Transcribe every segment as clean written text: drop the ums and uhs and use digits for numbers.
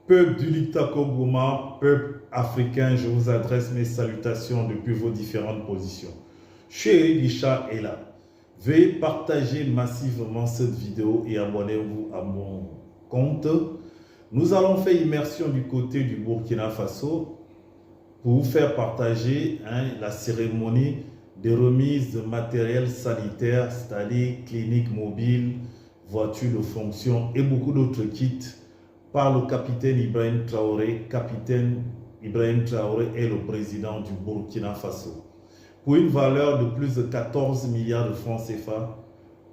Peuple du Liptako Gouma, peuple africain, je vous adresse mes salutations depuis vos différentes positions. Chéri Guicha est là. Veuillez partager massivement cette vidéo et abonnez-vous à mon compte. Nous allons faire immersion du côté du Burkina Faso pour vous faire partager la cérémonie de remise de matériel sanitaire, c'est-à-dire clinique mobile, voiture de fonction et beaucoup d'autres kits par le capitaine Ibrahim Traoré. Capitaine Ibrahim Traoré est le président du Burkina Faso. Pour une valeur de plus de 14 milliards de francs CFA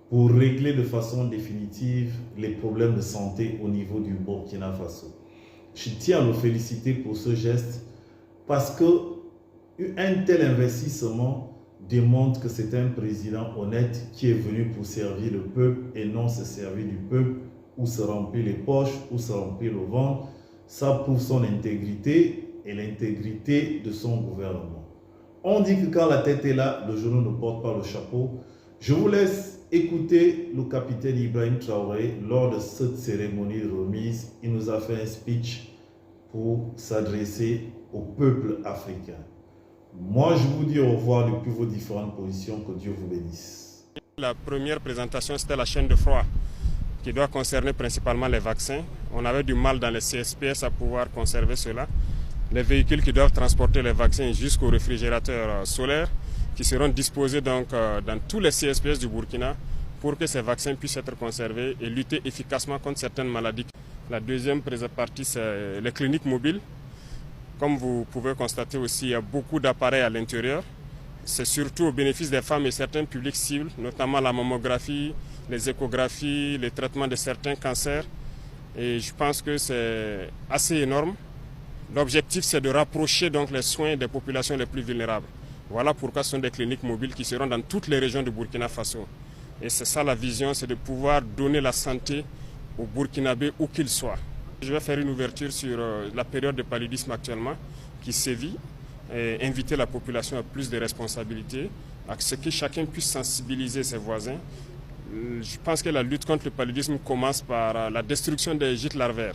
pour régler de façon définitive les problèmes de santé au niveau du Burkina Faso. Je tiens à le féliciter pour ce geste parce qu'un tel investissement démontre que c'est un président honnête qui est venu pour servir le peuple et non se servir du peuple ou se remplir les poches ou se remplir le ventre. Ça prouve son intégrité et l'intégrité de son gouvernement. On dit que quand la tête est là, le genou ne porte pas le chapeau. Je vous laisse écouter le capitaine Ibrahim Traoré lors de cette cérémonie de remise. Il nous a fait un speech pour s'adresser au peuple africain. Moi, je vous dis au revoir depuis vos différentes positions. Que Dieu vous bénisse. La première présentation, c'était la chaîne de froid qui doit concerner principalement les vaccins. On avait du mal dans les CSPS à pouvoir conserver cela. Les véhicules qui doivent transporter les vaccins jusqu'aux réfrigérateurs solaires qui seront disposés donc dans tous les CSPS du Burkina pour que ces vaccins puissent être conservés et lutter efficacement contre certaines maladies. La deuxième partie, c'est les cliniques mobiles. Comme vous pouvez constater aussi, il y a beaucoup d'appareils à l'intérieur. C'est surtout au bénéfice des femmes et certains publics cibles, notamment la mammographie, les échographies, les traitements de certains cancers. Et je pense que c'est assez énorme. L'objectif, c'est de rapprocher donc les soins des populations les plus vulnérables. Voilà pourquoi ce sont des cliniques mobiles qui seront dans toutes les régions du Burkina Faso. Et c'est ça la vision, c'est de pouvoir donner la santé aux Burkinabés où qu'ils soient. Je vais faire une ouverture sur la période de paludisme actuellement qui sévit et inviter la population à plus de responsabilités, à ce que chacun puisse sensibiliser ses voisins. Je pense que la lutte contre le paludisme commence par la destruction des gîtes larvaires.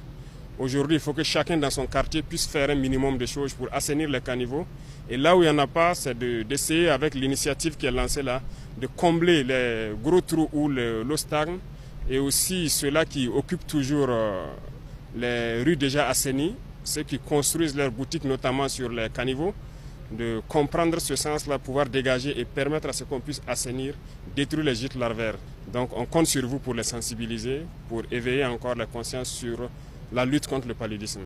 Aujourd'hui, il faut que chacun dans son quartier puisse faire un minimum de choses pour assainir les caniveaux. Et là où il n'y en a pas, c'est d'essayer avec l'initiative qui est lancée là, de combler les gros trous où l'eau stagne et aussi ceux-là qui occupent toujours les rues déjà assainies, ceux qui construisent leurs boutiques notamment sur les caniveaux, de comprendre ce sens-là, pouvoir dégager et permettre à ce qu'on puisse assainir, détruire les gîtes larvaires. Donc on compte sur vous pour les sensibiliser, pour éveiller encore la conscience sur la lutte contre le paludisme.